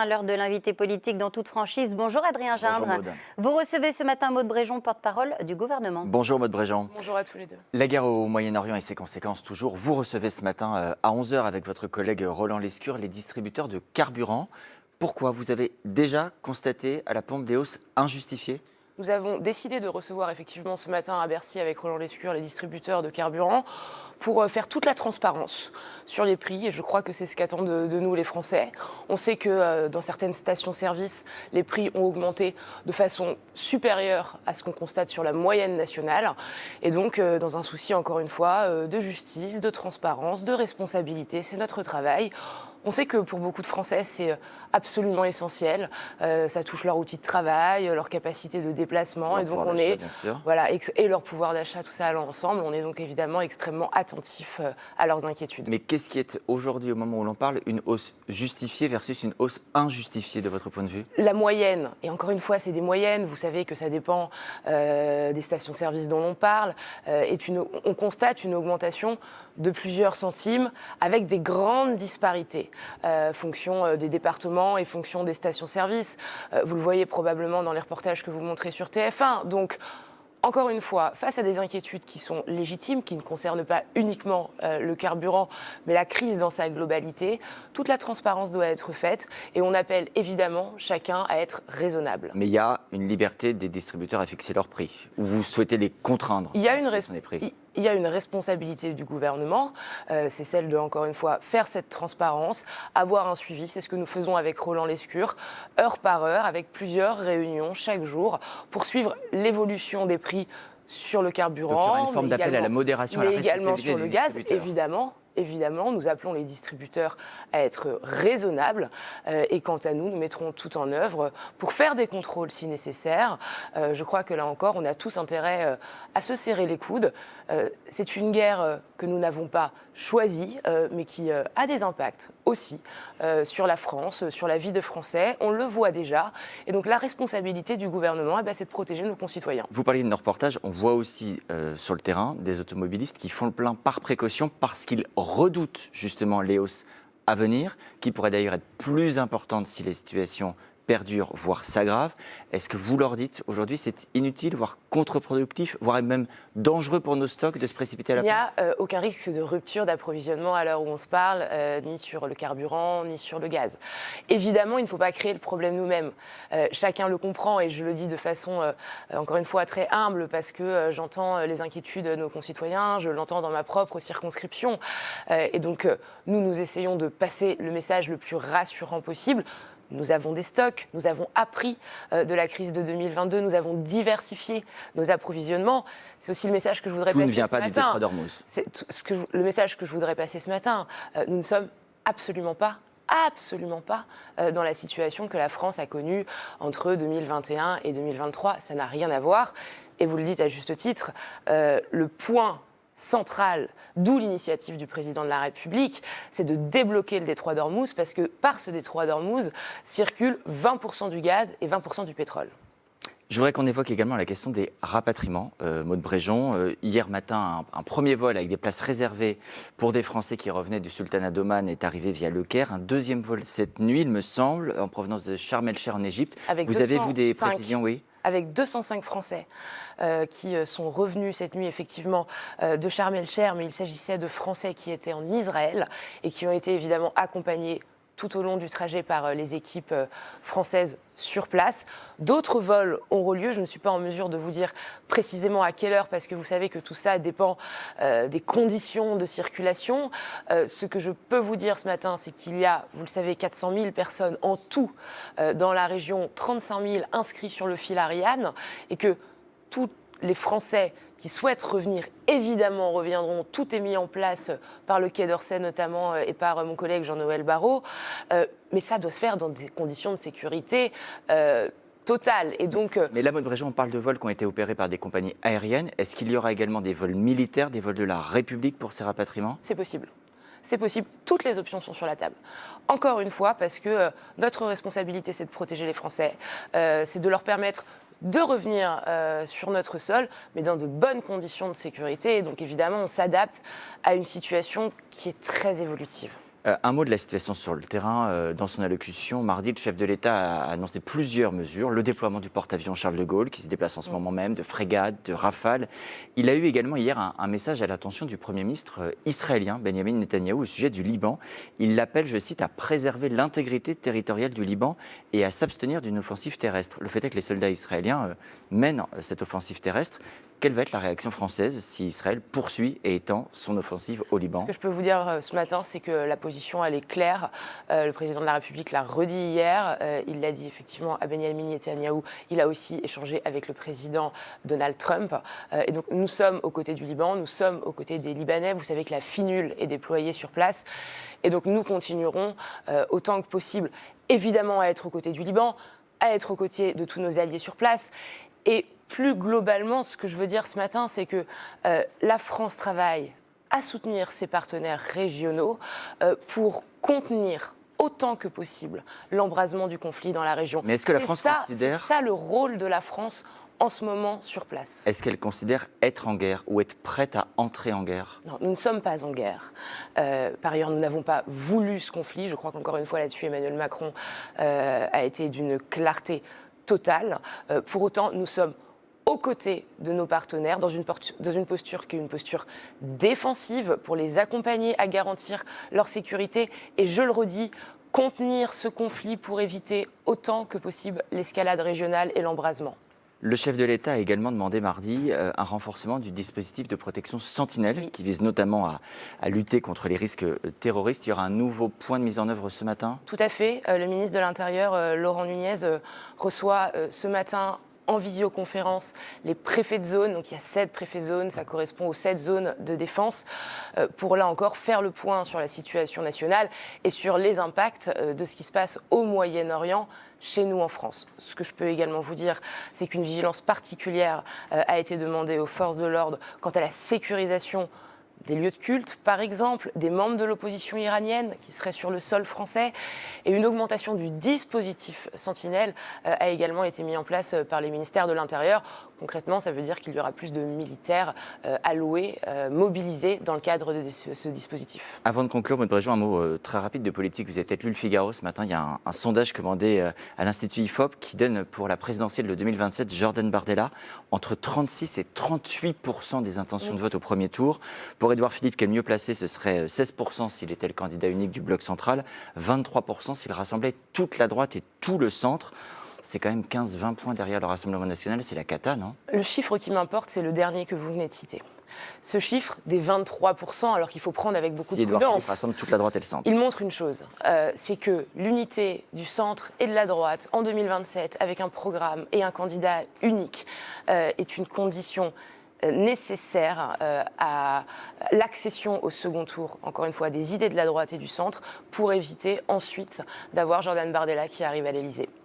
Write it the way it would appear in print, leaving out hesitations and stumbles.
À l'heure de l'invité politique dans toute franchise. Bonjour Adrien Gindre. Bonjour Maud. Vous recevez ce matin Maud Bréjon, porte-parole du gouvernement. Bonjour Maud Bréjon. Bonjour à tous les deux. La guerre au Moyen-Orient et ses conséquences toujours. Vous recevez ce matin à 11 h avec votre collègue Roland Lescure les distributeurs de carburant. Pourquoi? Vous avez déjà constaté à la pompe des hausses injustifiées? Nous avons décidé de recevoir effectivement ce matin à Bercy avec Roland Lescure les distributeurs de carburant pour faire toute la transparence sur les prix et je crois que c'est ce qu'attendent de nous les Français. On sait que dans certaines stations-service, les prix ont augmenté de façon supérieure à ce qu'on constate sur la moyenne nationale et donc dans un souci encore une fois de justice, de transparence, de responsabilité, c'est notre travail. On sait que pour beaucoup de Français, c'est absolument essentiel. Ça touche leur outil de travail, leur capacité de déplacement. Leur et donc pouvoir on d'achat, est, bien sûr. voilà, et leur pouvoir d'achat, tout ça allant ensemble. On est donc évidemment extrêmement attentifs à leurs inquiétudes. Mais qu'est-ce qui est aujourd'hui, au moment où l'on parle, une hausse justifiée versus une hausse injustifiée de votre point de vue? La moyenne, et encore une fois, c'est des moyennes, vous savez que ça dépend des stations-service dont l'on parle, on constate une augmentation de plusieurs centimes avec des grandes disparités, fonction des départements et fonction des stations-service. Vous le voyez probablement dans les reportages que vous montrez sur TF1. Donc, encore une fois, face à des inquiétudes qui sont légitimes, qui ne concernent pas uniquement le carburant, mais la crise dans sa globalité, toute la transparence doit être faite et on appelle évidemment chacun à être raisonnable. Mais il y a une liberté des distributeurs à fixer leurs prix. Ou vous souhaitez les contraindre? Il y a une prix. Il y a une responsabilité du gouvernement, c'est celle de, encore une fois, faire cette transparence, avoir un suivi. C'est ce que nous faisons avec Roland Lescure, heure par heure, avec plusieurs réunions chaque jour, pour suivre l'évolution des prix sur le carburant. Donc il y aura une forme d'appel à la modération, à la mais également responsabilité sur le des gaz, distributeurs. Évidemment, nous appelons les distributeurs à être raisonnables et quant à nous, nous mettrons tout en œuvre pour faire des contrôles si nécessaire. Je crois que là encore, on a tous intérêt à se serrer les coudes. C'est une guerre que nous n'avons pas choisie, mais qui a des impacts aussi sur la France, sur la vie des Français. On le voit déjà. Et donc la responsabilité du gouvernement, c'est de protéger nos concitoyens. Vous parliez de nos reportages, on voit aussi sur le terrain des automobilistes qui font le plein par précaution parce qu'ils redoutent justement les hausses à venir, qui pourraient d'ailleurs être plus importantes si les situations perdurent, voire s'aggravent. Est-ce que vous leur dites aujourd'hui c'est inutile, voire contre-productif, voire même dangereux pour nos stocks de se précipiter à la pompe? Il n'y pompe? a aucun risque de rupture d'approvisionnement à l'heure où on se parle, ni sur le carburant, ni sur le gaz. Évidemment, il ne faut pas créer le problème nous-mêmes. Chacun le comprend et je le dis de façon, encore une fois, très humble parce que j'entends les inquiétudes de nos concitoyens, je l'entends dans ma propre circonscription. Et donc, nous essayons de passer le message le plus rassurant possible. Nous avons des stocks, nous avons appris de la crise de 2022, nous avons diversifié nos approvisionnements. C'est aussi le message que je voudrais passer ce matin. Tout ne vient pas du détroit d'Ormuz. C'est le message que je voudrais passer ce matin. Nous ne sommes absolument pas dans la situation que la France a connue entre 2021 et 2023. Ça n'a rien à voir. Et vous le dites à juste titre, le point centrale, d'où l'initiative du président de la République, c'est de débloquer le détroit d'Ormuz parce que par ce détroit d'Ormuz circulent 20% du gaz et 20% du pétrole. Je voudrais qu'on évoque également la question des rapatriements. Maud Bréjon, hier matin, un premier vol avec des places réservées pour des Français qui revenaient du Sultanat d'Oman est arrivé via Le Caire. Un deuxième vol cette nuit, il me semble, en provenance de Sharm el-Sheikh en Égypte. Vous avez, vous, des précisions? Oui. Avec 205 Français qui sont revenus cette nuit effectivement de Sharm el-Sheikh, mais il s'agissait de Français qui étaient en Israël et qui ont été évidemment accompagnés tout au long du trajet par les équipes françaises sur place. D'autres vols auront lieu, je ne suis pas en mesure de vous dire précisément à quelle heure parce que vous savez que tout ça dépend des conditions de circulation. Ce que je peux vous dire ce matin, c'est qu'il y a, vous le savez, 400 000 personnes en tout dans la région, 35 000 inscrits sur le fil Ariane et que tous les Français qui souhaitent revenir, évidemment, reviendront. Tout est mis en place par le Quai d'Orsay notamment et par mon collègue Jean-Noël Barrot. Mais ça doit se faire dans des conditions de sécurité totales. Et donc, mais là, Maud Bréjon, on parle de vols qui ont été opérés par des compagnies aériennes. Est-ce qu'il y aura également des vols militaires, des vols de la République pour ces rapatriements? C'est possible. C'est possible, toutes les options sont sur la table. Encore une fois, parce que notre responsabilité, c'est de protéger les Français, c'est de leur permettre de revenir sur notre sol, mais dans de bonnes conditions de sécurité. Et donc évidemment, on s'adapte à une situation qui est très évolutive. Un mot de la situation sur le terrain. Dans son allocution, mardi, le chef de l'État a annoncé plusieurs mesures. Le déploiement du porte-avions Charles de Gaulle, qui se déplace en ce moment même, de frégates, de rafales. Il a eu également hier un message à l'attention du Premier ministre israélien, Benjamin Netanyahou, au sujet du Liban. Il l'appelle, je cite, à préserver l'intégrité territoriale du Liban et à s'abstenir d'une offensive terrestre. Le fait est que les soldats israéliens mènent cette offensive terrestre. Quelle va être la réaction française si Israël poursuit et étend son offensive au Liban? Ce que je peux vous dire ce matin, c'est que la position, elle est claire. Le président de la République l'a redit hier. Il l'a dit effectivement à Benjamin Netanyahou. Il a aussi échangé avec le président Donald Trump. Et donc, nous sommes aux côtés du Liban, nous sommes aux côtés des Libanais. Vous savez que la FINUL est déployée sur place. Et donc, nous continuerons autant que possible, évidemment, à être aux côtés du Liban, à être aux côtés de tous nos alliés sur place. Et plus globalement, ce que je veux dire ce matin, c'est que la France travaille à soutenir ses partenaires régionaux pour contenir autant que possible l'embrasement du conflit dans la région. Mais est-ce que la France considère... C'est ça le rôle de la France en ce moment sur place. Est-ce qu'elle considère être en guerre ou être prête à entrer en guerre? Non, nous ne sommes pas en guerre. Par ailleurs, nous n'avons pas voulu ce conflit. Je crois qu'encore une fois là-dessus, Emmanuel Macron a été d'une clarté totale. Pour autant, nous sommes aux côtés de nos partenaires, dans une posture qui est une posture défensive pour les accompagner à garantir leur sécurité. Et je le redis, contenir ce conflit pour éviter autant que possible l'escalade régionale et l'embrasement. Le chef de l'État a également demandé mardi un renforcement du dispositif de protection Sentinelle, Oui. qui vise notamment à lutter contre les risques terroristes. Il y aura un nouveau point de mise en œuvre ce matin? Tout à fait. Le ministre de l'Intérieur, Laurent Nunez, reçoit ce matin en visioconférence les préfets de zone. Donc il y a 7 préfets de zone, ça correspond aux 7 zones de défense, pour là encore faire le point sur la situation nationale et sur les impacts de ce qui se passe au Moyen-Orient, chez nous en France. Ce que je peux également vous dire, c'est qu'une vigilance particulière a été demandée aux forces de l'ordre quant à la sécurisation des lieux de culte, par exemple, des membres de l'opposition iranienne qui seraient sur le sol français. Et une augmentation du dispositif Sentinelle a également été mise en place par les ministères de l'Intérieur. Concrètement, ça veut dire qu'il y aura plus de militaires alloués, mobilisés dans le cadre de ce dispositif. Avant de conclure, Maud Bréjon, un mot très rapide de politique. Vous avez peut-être lu le Figaro ce matin. Il y a un sondage commandé à l'Institut IFOP qui donne pour la présidentielle de 2027 Jordan Bardella entre 36 et 38% des intentions de vote au premier tour. Pour Édouard Philippe, qui est le mieux placé, ce serait 16% s'il était le candidat unique du bloc central, 23% s'il rassemblait toute la droite et tout le centre. C'est quand même 15-20 points derrière le Rassemblement national, c'est la cata, non? Le chiffre qui m'importe, c'est le dernier que vous venez de citer. Ce chiffre des 23%, alors qu'il faut prendre avec beaucoup de Édouard prudence, Philippe rassemble toute la droite et le centre. il montre une chose, c'est que l'unité du centre et de la droite en 2027, avec un programme et un candidat unique, est une condition nécessaire à l'accession au second tour, encore une fois, des idées de la droite et du centre, pour éviter ensuite d'avoir Jordan Bardella qui arrive à l'Élysée.